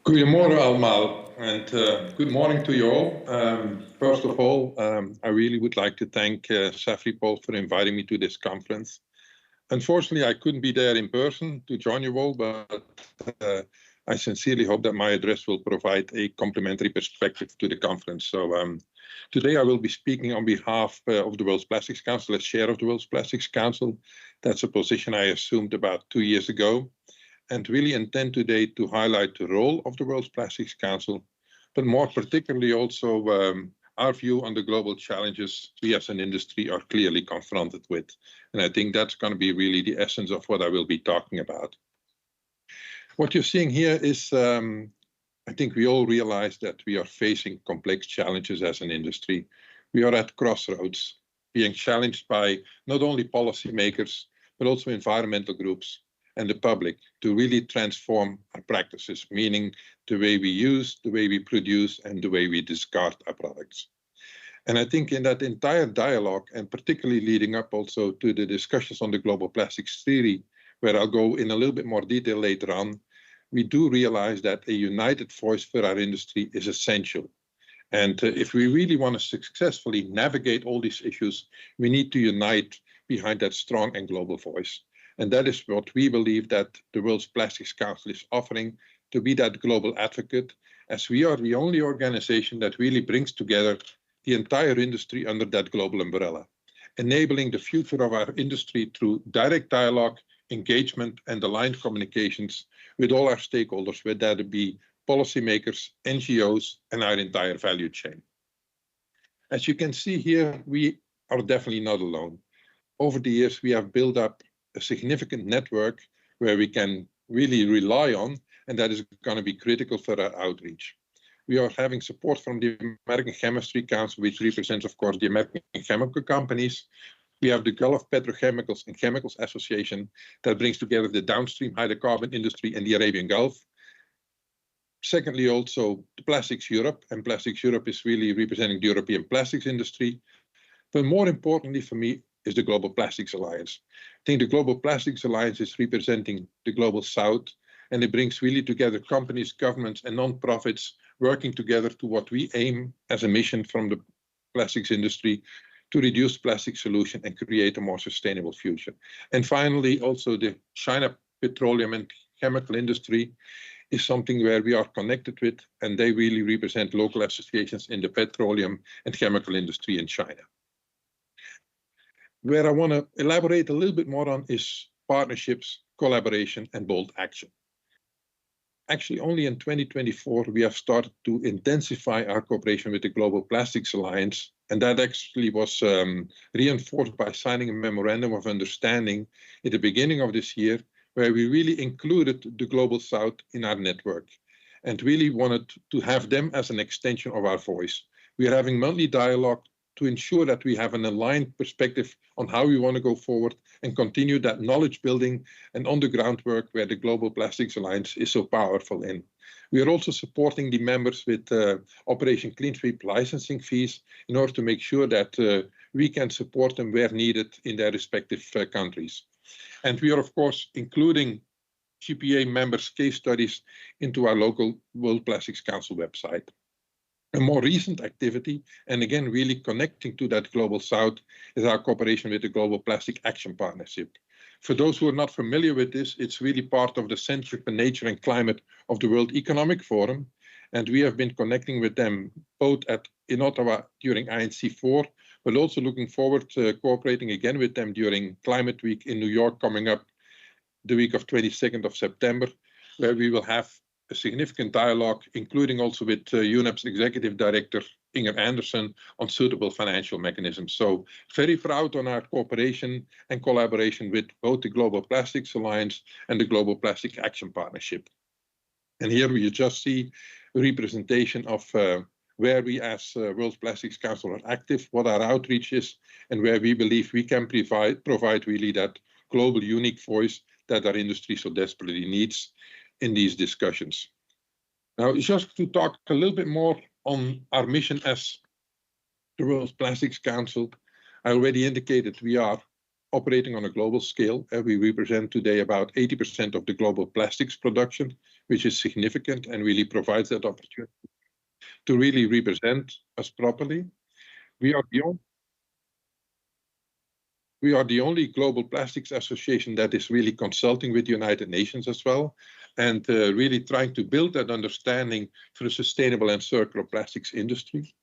Goedemorgen allemaal, and good morning to you all. First of all, I really would like to thank Safripol for inviting me to this conference. Unfortunately, I couldn't be there in person to join you all, but I sincerely hope that my address will provide a complementary perspective to the conference. So today I will be speaking on behalf of the World Plastics Council as chair of the World Plastics Council. That's a position I assumed about 2 years ago, and really intend today to highlight the role of the World Plastics Council, but more particularly also our view on the global challenges we as an industry are clearly confronted with. And I think that's going to be really the essence of what I will be talking about. What you're seeing here is, I think we all realize that we are facing complex challenges as an industry. We are at crossroads, being challenged by not only policymakers, but also environmental groups and the public to really transform our practices, meaning the way we use, the way we produce, and the way we discard our products. And I think in that entire dialogue, and particularly leading up also to the discussions on the global plastics theory, where I'll go in a little bit more detail later on, we do realize that a united voice for our industry is essential. And if we really want to successfully navigate all these issues, we need to unite behind that strong and global voice. And that is what we believe that the World Plastics Council is offering, to be that global advocate, as we are the only organization that really brings together the entire industry under that global umbrella, enabling the future of our industry through direct dialogue, engagement, and aligned communications with all our stakeholders, whether that be policymakers, NGOs, and our entire value chain. As you can see here, we are definitely not alone. Over the years, we have built up a significant network where we can really rely on, and that is going to be critical for our outreach. We are having support from the American Chemistry Council, which represents, of course, the American chemical companies. We have the Gulf Petrochemicals and Chemicals Association that brings together the downstream hydrocarbon industry in the Arabian Gulf. Secondly, also the Plastics Europe, and Plastics Europe is really representing the European plastics industry. But more importantly for me is the Global Plastics Alliance. I think the Global Plastics Alliance is representing the Global South, and it brings really together companies, governments, and non-profits working together to what we aim as a mission from the plastics industry, to reduce plastic pollution and create a more sustainable future. And finally, also the China petroleum and chemical industry is something where we are connected with, and they really represent local associations in the petroleum and chemical industry in China. Where I want to elaborate a little bit more on is partnerships, collaboration, and bold action. Actually, only in 2024, we have started to intensify our cooperation with the Global Plastics Alliance, and that actually was reinforced by signing a memorandum of understanding at the beginning of this year, where we really included the Global South in our network and really wanted to have them as an extension of our voice. We are having monthly dialogue to ensure that we have an aligned perspective on how we want to go forward and continue that knowledge building and on the ground work where the Global Plastics Alliance is so powerful in. We are also supporting the members with Operation Clean Sweep licensing fees in order to make sure that we can support them where needed in their respective countries. And we are, of course, including GPA members' case studies into our local World Plastics Council website. A more recent activity, and again, really connecting to that Global South, is our cooperation with the Global Plastic Action Partnership. For those who are not familiar with this, it's really part of the Center for Nature and Climate of the World Economic Forum, and we have been connecting with them both in Ottawa during INC4, but also looking forward to cooperating again with them during Climate Week in New York coming up the week of 22nd of September, where we will have a significant dialogue, including also with UNEP's Executive Director, Inger Anderson, on suitable financial mechanisms. So very proud on our cooperation and collaboration with both the Global Plastics Alliance and the Global Plastic Action Partnership. And here we just see a representation of where we as World Plastics Council are active, what our outreach is, and where we believe we can provide really that global unique voice that our industry so desperately needs in these discussions. Now, just to talk a little bit more on our mission as the World Plastics Council, I already indicated we are operating on a global scale. We represent today about 80% of the global plastics production, which is significant and really provides that opportunity to really represent us properly. We are the only global plastics association that is really consulting with the United Nations as well, and really trying to build that understanding for a sustainable and circular plastics industry.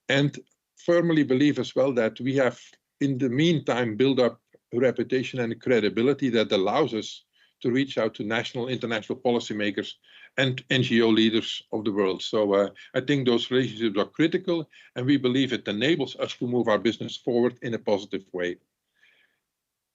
And firmly believe as well that we have, in the meantime, built up a reputation and a credibility that allows us to reach out to national, international policymakers and NGO leaders of the world. So I think those relationships are critical, and we believe it enables us to move our business forward in a positive way.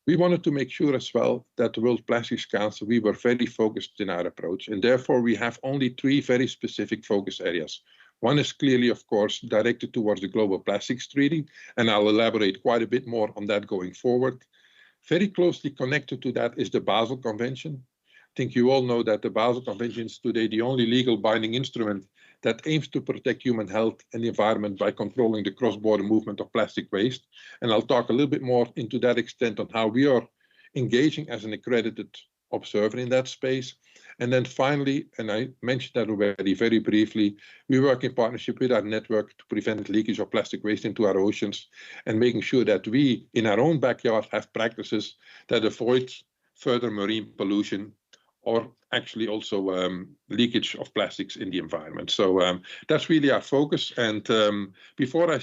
We wanted to make sure as well that the World Plastics Council, we were very focused in our approach, and therefore we have only 3 very specific focus areas. One is clearly, of course, directed towards the Global Plastics Treaty, and I'll elaborate quite a bit more on that going forward. Very closely connected to that is the Basel Convention. I think you all know that the Basel Convention is today the only legal binding instrument that aims to protect human health and the environment by controlling the cross-border movement of plastic waste. And I'll talk a little bit more into that extent on how we are engaging as an accredited observer in that space. And then finally, and I mentioned that already very briefly, we work in partnership with our network to prevent leakage of plastic waste into our oceans and making sure that we, in our own backyard, have practices that avoid further marine pollution or actually also leakage of plastics in the environment. So that's really our focus. And before I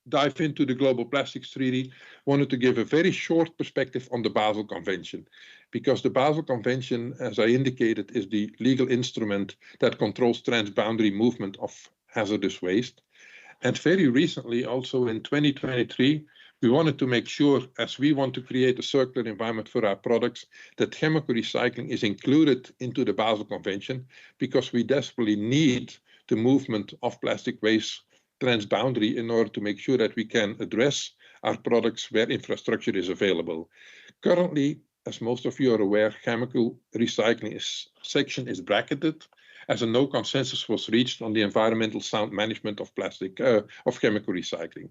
dive into the Global Plastics Treaty, wanted to give a very short perspective on the Basel Convention, because the Basel Convention, as I indicated, is the legal instrument that controls transboundary movement of hazardous waste. And very recently, also in 2023, we wanted to make sure, as we want to create a circular environment for our products, that chemical recycling is included into the Basel Convention, because we desperately need the movement of plastic waste transboundary in order to make sure that we can address our products where infrastructure is available. Currently, as most of you are aware, chemical recycling section is bracketed, as a no consensus was reached on the environmental sound management of chemical recycling.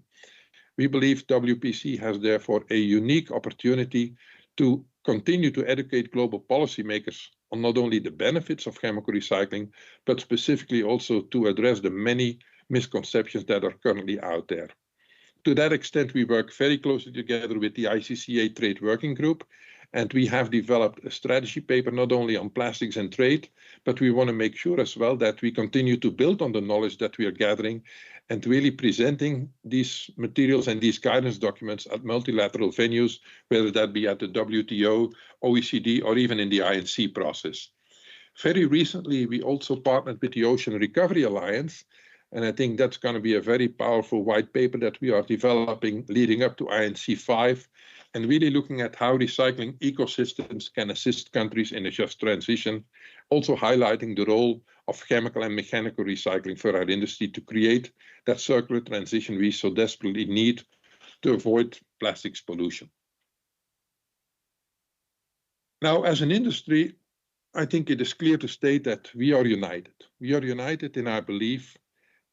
We believe WPC has therefore a unique opportunity to continue to educate global policymakers on not only the benefits of chemical recycling, but specifically also to address the many misconceptions that are currently out there. To that extent, we work very closely together with the ICCA Trade Working Group, and we have developed a strategy paper not only on plastics and trade, but we want to make sure as well that we continue to build on the knowledge that we are gathering and really presenting these materials and these guidance documents at multilateral venues, whether that be at the WTO, OECD, or even in the INC process. Very recently, we also partnered with the Ocean Recovery Alliance, and I think that's going to be a very powerful white paper that we are developing leading up to INC 5, and really looking at how recycling ecosystems can assist countries in a just transition, also highlighting the role of chemical and mechanical recycling for our industry to create that circular transition we so desperately need to avoid plastics pollution. Now, as an industry, I think it is clear to state that we are united. We are united in our belief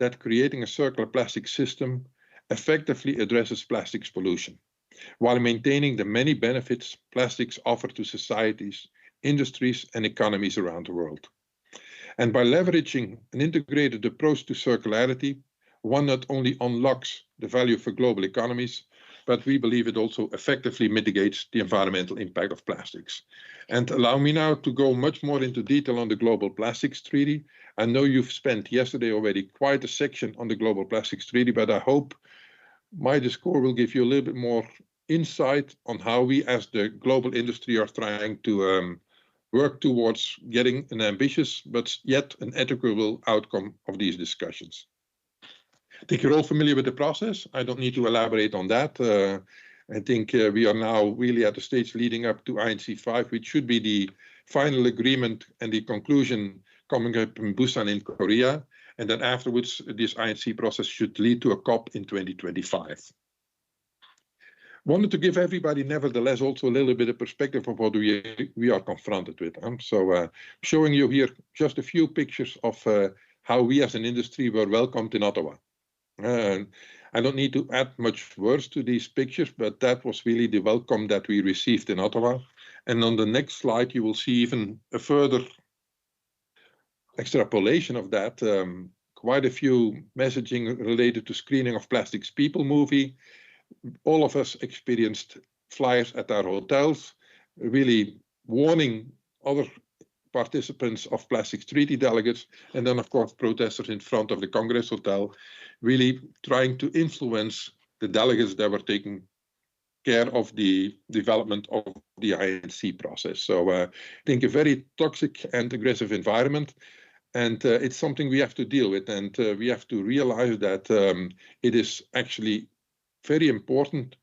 that creating a circular plastic system effectively addresses plastics pollution, while maintaining the many benefits plastics offer to societies, industries, and economies around the world. And by leveraging an integrated approach to circularity, one not only unlocks the value for global economies, but we believe it also effectively mitigates the environmental impact of plastics. And allow me now to go much more into detail on the Global Plastics Treaty. I know you've spent yesterday already quite a section on the Global Plastics Treaty, but I hope my discourse will give you a little bit more insight on how we as the global industry are trying to work towards getting an ambitious but yet an equitable outcome of these discussions. I think you're all familiar with the process. I don't need to elaborate on that. I think we are now really at the stage leading up to INC 5, which should be the final agreement and the conclusion coming up in Busan in Korea. And then afterwards, this INC process should lead to a COP in 2025. Wanted to give everybody, nevertheless, also a little bit of perspective of what we are confronted with. So showing you here just a few pictures of how we as an industry were welcomed in Ottawa. I don't need to add much words to these pictures, but that was really the welcome that we received in Ottawa. And on the next slide, you will see even a further extrapolation of that. Quite a few messaging related to screening of Plastics People movie. All of us experienced flyers at our hotels, really warning other participants of Plastics Treaty delegates, and then of course protesters in front of the Congress Hotel, really trying to influence the delegates that were taking care of the development of the INC process. So I think a very toxic and aggressive environment, and it's something we have to deal with, and we have to realize that it is actually very important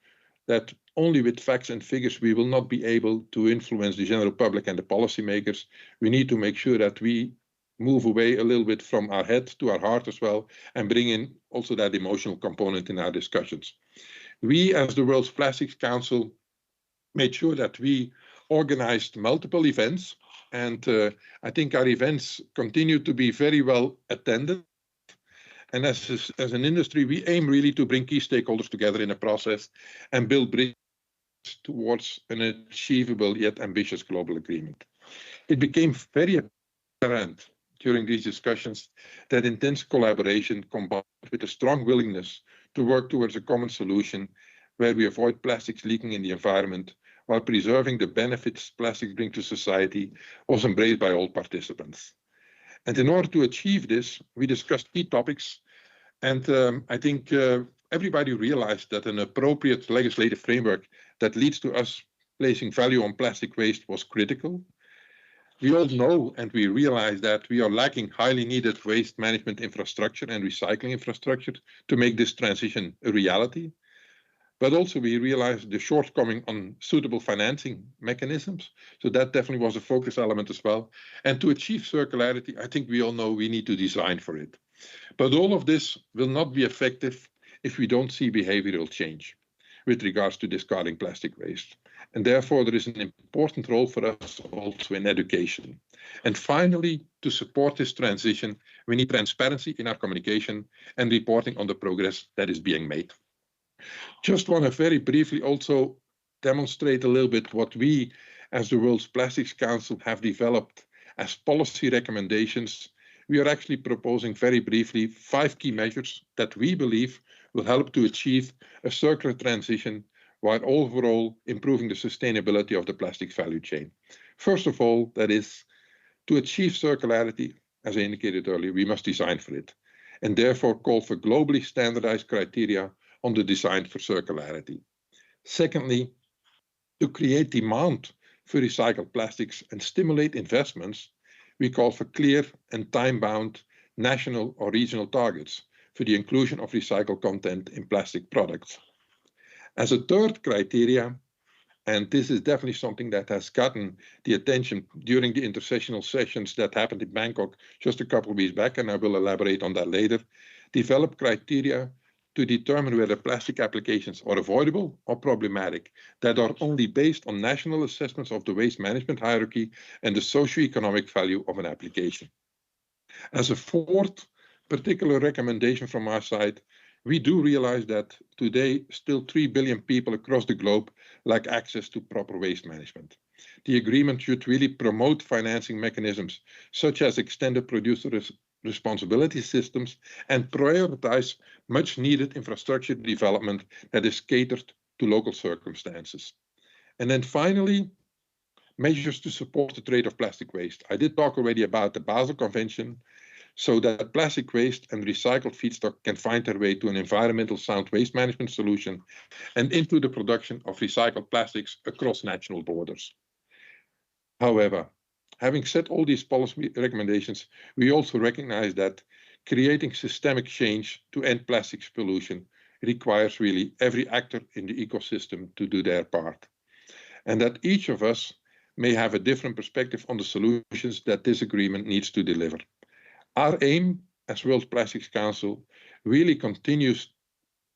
that only with facts and figures we will not be able to influence the general public and the policymakers. We need to make sure that we move away a little bit from our head to our heart as well, and bring in also that emotional component in our discussions. We, as the World's Plastics Council, made sure that we organized multiple events, and I think our events continue to be very well attended. And as an industry, we aim really to bring key stakeholders together in a process and build bridges towards an achievable yet ambitious global agreement. It became very apparent during these discussions that intense collaboration combined with a strong willingness to work towards a common solution where we avoid plastics leaking in the environment while preserving the benefits plastics bring to society was embraced by all participants. And in order to achieve this, we discussed key topics, and I think everybody realized that an appropriate legislative framework that leads to us placing value on plastic waste was critical. We all know and we realize that we are lacking highly needed waste management infrastructure and recycling infrastructure to make this transition a reality. But also we realize the shortcoming on suitable financing mechanisms. So that definitely was a focus element as well. And to achieve circularity, I think we all know we need to design for it. But all of this will not be effective if we don't see behavioral change with regards to discarding plastic waste. And therefore, there is an important role for us also in education. And finally, to support this transition, we need transparency in our communication and reporting on the progress that is being made. Just want to very briefly also demonstrate a little bit what we, as the World's Plastics Council, have developed as policy recommendations. We are actually proposing very briefly 5 key measures that we believe will help to achieve a circular transition while overall improving the sustainability of the plastics value chain. First of all, that is, to achieve circularity, as I indicated earlier, we must design for it, and therefore call for globally standardized criteria on the design for circularity. Secondly, to create demand for recycled plastics and stimulate investments, we call for clear and time-bound national or regional targets for the inclusion of recycled content in plastic products. As a third criteria, and this is definitely something that has gotten the attention during the intersessional sessions that happened in Bangkok just a couple of weeks back, and I will elaborate on that later, develop criteria to determine whether plastic applications are avoidable or problematic, that are only based on national assessments of the waste management hierarchy and the socioeconomic value of an application. As a fourth particular recommendation from our side, we do realize that today still 3 billion people across the globe lack access to proper waste management. The agreement should really promote financing mechanisms such as extended producer responsibility systems and prioritize much needed infrastructure development that is catered to local circumstances. And then finally, measures to support the trade of plastic waste. I did talk already about the Basel Convention, so that plastic waste and recycled feedstock can find their way to an environmental sound waste management solution and into the production of recycled plastics across national borders. However, having said all these policy recommendations, we also recognize that creating systemic change to end plastics pollution requires really every actor in the ecosystem to do their part, and that each of us may have a different perspective on the solutions that this agreement needs to deliver. Our aim as World Plastics Council really continues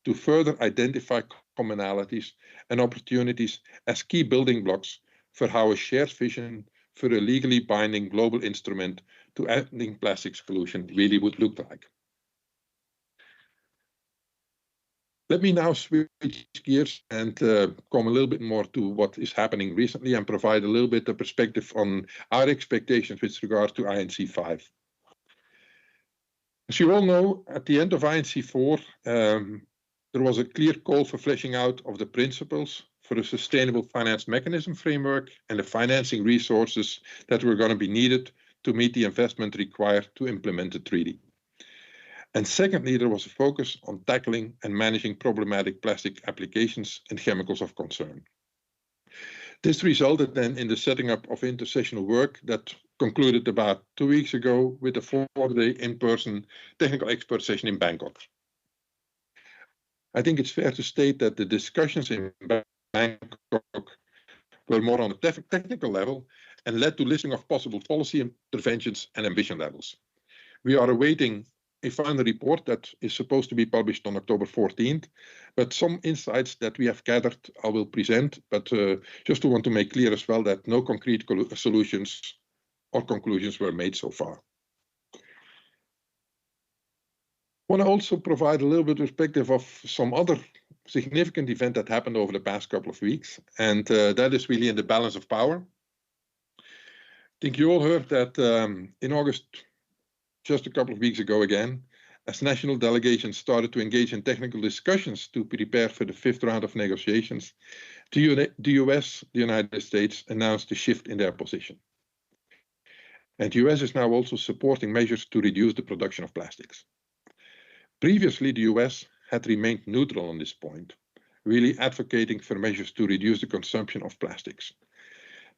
to further identify commonalities and opportunities as key building blocks for how a shared vision for a legally binding global instrument to ending plastics pollution really would look like. Let me now switch gears and come a little bit more to what is happening recently and provide a little bit of perspective on our expectations with regard to INC5. As you all know, at the end of INC4, there was a clear call for fleshing out of the principles for a sustainable finance mechanism framework and the financing resources that were going to be needed to meet the investment required to implement the treaty. And secondly, there was a focus on tackling and managing problematic plastic applications and chemicals of concern. This resulted then in the setting up of intersessional work that concluded about 2 weeks ago with a 4-day in-person technical expert session in Bangkok. I think it's fair to state that the discussions in Bangkok were more on a technical level and led to listing of possible policy interventions and ambition levels. We are awaiting a final report that is supposed to be published on October 14th, but some insights that we have gathered I will present, but just to want to make clear as well that no concrete solutions or conclusions were made so far. I want to also provide a little bit of perspective of some other significant event that happened over the past couple of weeks, and that is really in the balance of power. I think you all heard that in August, just a couple of weeks ago again, as national delegations started to engage in technical discussions to prepare for the 5th round of negotiations, the US, the United States, announced a shift in their position. And the US is now also supporting measures to reduce the production of plastics. Previously, the US had remained neutral on this point, really advocating for measures to reduce the consumption of plastics.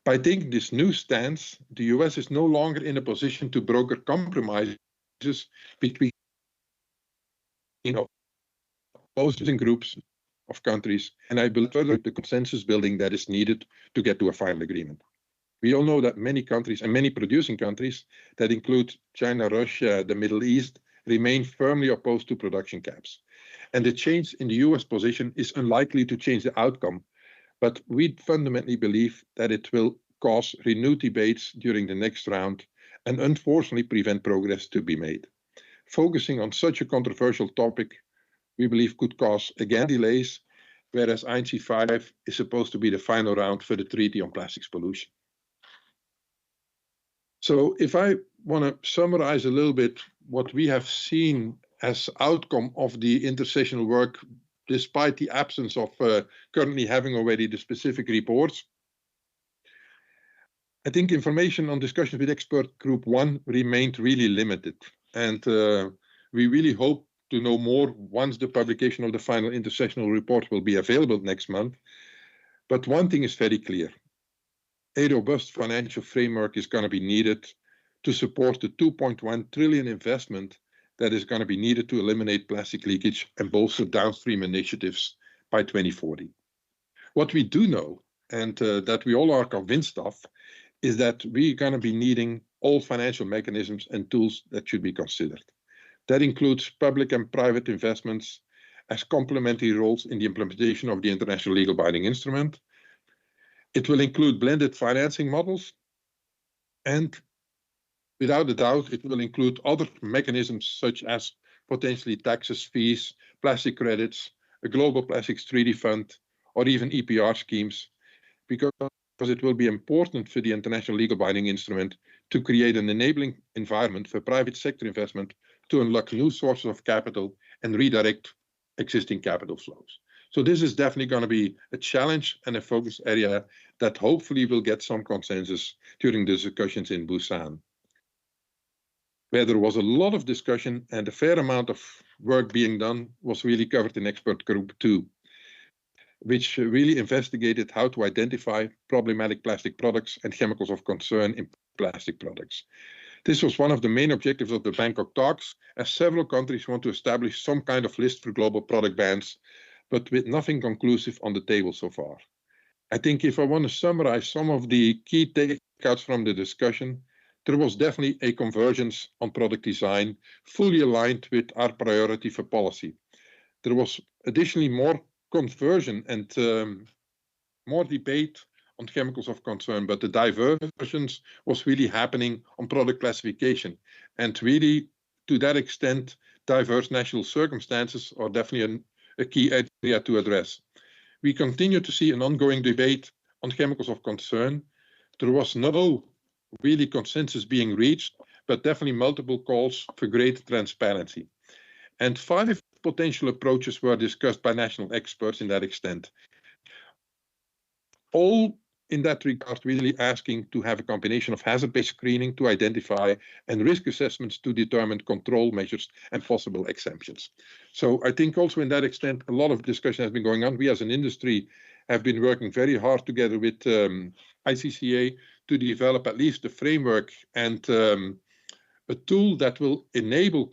By taking this new stance, the US is no longer in a position to broker compromises between opposing groups of countries, and I believe further the consensus building that is needed to get to a final agreement. We all know that many countries and many producing countries that include China, Russia, the Middle East, remain firmly opposed to production caps. And the change in the US position is unlikely to change the outcome, but we fundamentally believe that it will cause renewed debates during the next round and unfortunately prevent progress to be made. Focusing on such a controversial topic, we believe could cause again delays, whereas INC5 is supposed to be the final round for the Treaty on Plastics Pollution. So if I want to summarize a little bit what we have seen as outcome of the intersessional work, despite the absence of currently having already the specific reports, I think information on discussions with expert group 1 remained really limited. And we really hope to know more once the publication of the final intersessional report will be available next month. But one thing is very clear. A robust financial framework is going to be needed to support the 2.1 trillion investment that is going to be needed to eliminate plastic leakage and bolster downstream initiatives by 2040. What we do know, and that we all are convinced of, is that we're going to be needing all financial mechanisms and tools that should be considered. That includes public and private investments as complementary roles in the implementation of the international legal binding instrument. It will include blended financing models, and without a doubt, it will include other mechanisms such as potentially taxes, fees, plastic credits, a global plastics treaty fund, or even EPR schemes, because it will be important for the international legal binding instrument to create an enabling environment for private sector investment to unlock new sources of capital and redirect existing capital flows. So this is definitely going to be a challenge and a focus area that hopefully will get some consensus during the discussions in Busan, where there was a lot of discussion and a fair amount of work being done was really covered in expert group 2, which really investigated how to identify problematic plastic products and chemicals of concern in plastic products. This was one of the main objectives of the Bangkok talks, as several countries want to establish some kind of list for global product bans, but with nothing conclusive on the table so far. I think if I want to summarize some of the key takeouts from the discussion, there was definitely a convergence on product design, fully aligned with our priority for policy. There was additionally more conversion and more debate on chemicals of concern, but the divergence was really happening on product classification. And really, to that extent, diverse national circumstances are definitely a key area to address. We continue to see an ongoing debate on chemicals of concern. There was no really consensus being reached, but definitely multiple calls for greater transparency. And 5 potential approaches were discussed by national experts in that extent. All in that regard really asking to have a combination of hazard-based screening to identify and risk assessments to determine control measures and possible exemptions. So I think also in that extent, a lot of discussion has been going on. We as an industry have been working very hard together with ICCA to develop at least a framework and a tool that will enable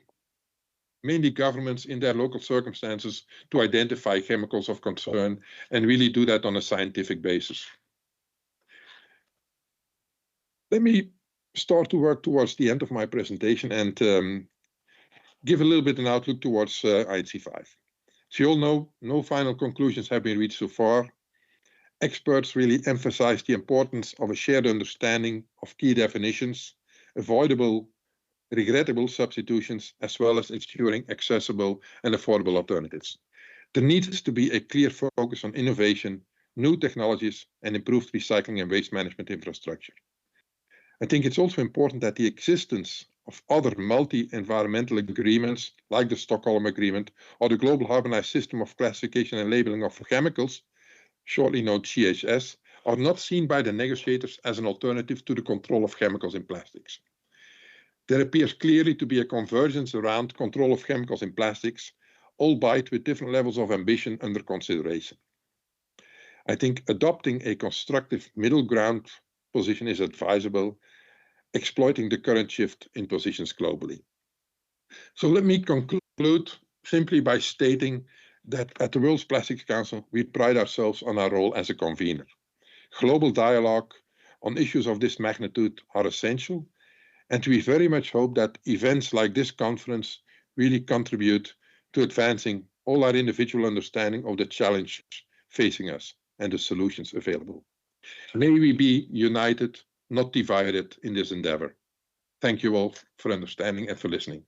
mainly governments in their local circumstances to identify chemicals of concern and really do that on a scientific basis. Let me start to work towards the end of my presentation and give a little bit an outlook towards IC5. As you all know, no final conclusions have been reached so far. Experts really emphasize the importance of a shared understanding of key definitions, avoidable, regrettable substitutions, as well as ensuring accessible and affordable alternatives. There needs to be a clear focus on innovation, new technologies, and improved recycling and waste management infrastructure. I think it's also important that the existence of other multi-environmental agreements, like the Stockholm Agreement or the Global Harmonized System of Classification and Labeling of Chemicals, shortly known GHS, are not seen by the negotiators as an alternative to the control of chemicals in plastics. There appears clearly to be a convergence around control of chemicals in plastics, albeit with different levels of ambition under consideration. I think adopting a constructive middle ground position is advisable, exploiting the current shift in positions globally. So let me conclude simply by stating that at the World Plastics Council, we pride ourselves on our role as a convener. Global dialogue on issues of this magnitude are essential, and we very much hope that events like this conference really contribute to advancing all our individual understanding of the challenges facing us and the solutions available. May we be united, not divided in this endeavor. Thank you all for understanding and for listening.